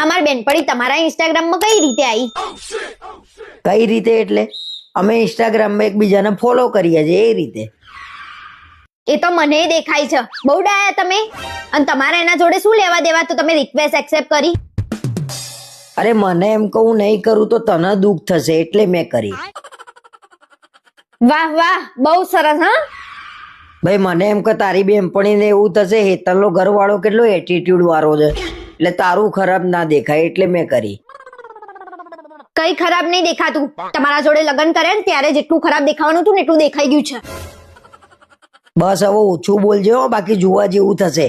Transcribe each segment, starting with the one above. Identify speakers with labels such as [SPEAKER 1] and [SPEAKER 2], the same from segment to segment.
[SPEAKER 1] અમાર બેનપણી તમારા ઇન્સ્ટાગ્રામમાં કઈ રીતે આવી?
[SPEAKER 2] કઈ રીતે એટલે અમે ઇન્સ્ટાગ્રામમાં એકબીજાને ફોલો કરીએ છીએ એ રીતે.
[SPEAKER 1] એ તો મને દેખાય છે. બહુ ડાયા તમે. અને તમારે એના જોડે શું લેવા દેવા તો તમે રિક્વેસ્ટ એક્સેપ્ટ કરી?
[SPEAKER 2] અરે મને એમ કહું નહીં કરું તો તને દુઃખ થશે એટલે મેં કરી.
[SPEAKER 1] વાહ વાહ, બહુ સરસ. હા,
[SPEAKER 2] ભાઈ મને એમ કે તારી બેનપણીને એવું થશે હેતલનો ઘરવાળો કેટલો એટીટ્યુડ વાળો છે એટલે તારું ખરાબ ના દેખાય એટલે મેં કરી.
[SPEAKER 1] કઈ ખરાબ નહીં દેખાતું. તમારા જોડે લગ્ન કરે ને ત્યારે જેટલું ખરાબ દેખાવાનું હતું ને એટલું દેખાઈ ગયું છે.
[SPEAKER 2] બસ હવે ઓછું બોલજો બાકી જોવા જેવું થશે.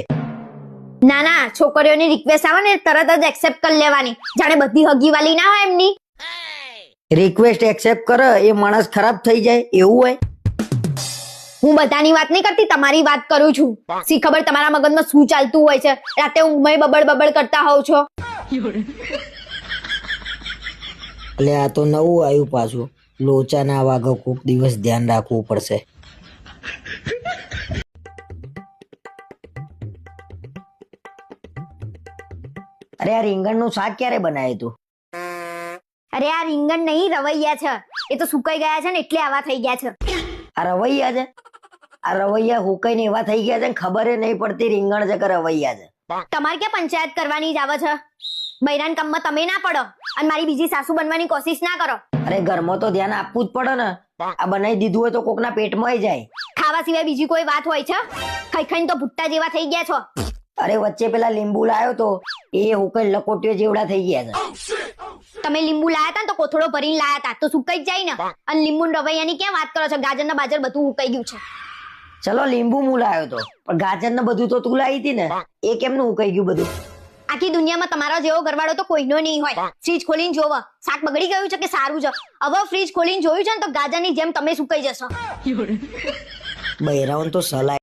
[SPEAKER 1] ના ના, છોકરીઓની રિક્વેસ્ટ આવે ને તરત જ એક્સેપ્ટ કરી લેવાની. જાણે બધી હગીવાલી ના હોય એમની.
[SPEAKER 2] રિક્વેસ્ટ એક્સેપ્ટ કરે એ માણસ ખરાબ થઈ જાય એવું હોય?
[SPEAKER 1] હું બધાની વાત નહીં કરતી, તમારી વાત કરું છું. સી ખબર તમારા મગજમાં શું ચાલતું હોય છે. રાતે ઊંઘમાં બબડ બબડ કરતા હોવ છો.
[SPEAKER 2] એટલે આ તો નવું આવ્યું પાછું. લોચા ના વાગે કોક દિવસ ધ્યાન રાખવું પડશે. અરે આ રીંગણનું શાક ક્યારે બનાવ્યું તું?
[SPEAKER 1] અરે આ રીંગણ નહીં, રવૈયા છે. એ તો સુકાઈ ગયા છે ને એટલે આવા થઈ ગયા છે.
[SPEAKER 2] આ રવૈયા છે? આ રવૈયા હુકાઈને એવા થઈ ગયા છે ને ખબર નહીં પડતી રીંગણ છે કે રવૈયા છે.
[SPEAKER 1] તમારે ક્યાં પંચાયત કરવાની જ આવે છે? બૈરાન કામમાં તમે ના પડો અને મારી બીજી સાસુ બનવાની કોશિશ ના કરો.
[SPEAKER 2] અરે ઘરમાં તો ધ્યાન આપવું જ પડે ને. આ બનાવી દીધું હોય તો કોકના પેટમાં જાય.
[SPEAKER 1] ખાવા સિવાય બીજી કોઈ વાત હોય છે? ખાઈ ખાઈને તો ભુટ્ટા જેવા થઈ ગયા છો.
[SPEAKER 2] અરે વચ્ચે પેલા લીંબુ લાયો તો એ હુકાઈ લકોટીઓ જેવડા થઈ ગયા છે.
[SPEAKER 1] તમે લીંબુ લાયા હતા ને તો કોથળો ભરીને લાયા હતા તો સુકાઈ જ જાય ને. અને લીંબુ રવૈયાની ક્યાં વાત કરો છો? ગાજર ને બાજર બધું ઉકાઈ ગયું છે.
[SPEAKER 2] ચલો લીંબુ હું લાયો તો પણ ગાજર ને બધું તો તું લાવી હતી ને એ કેમનું ઉકાઈ ગયું બધું?
[SPEAKER 1] આખી દુનિયામાં તમારો જેવો ઘરવાળો તો કોઈનો નહીં હોય. ફ્રીજ ખોલીને જોવો શાક બગડી ગયું છે કે સારું છે. હવે ફ્રીજ ખોલીને જોયું છે ને તો ગાજરની જેમ તમે સુકાઈ જશો.
[SPEAKER 2] બૈરાઓને તો સલાહ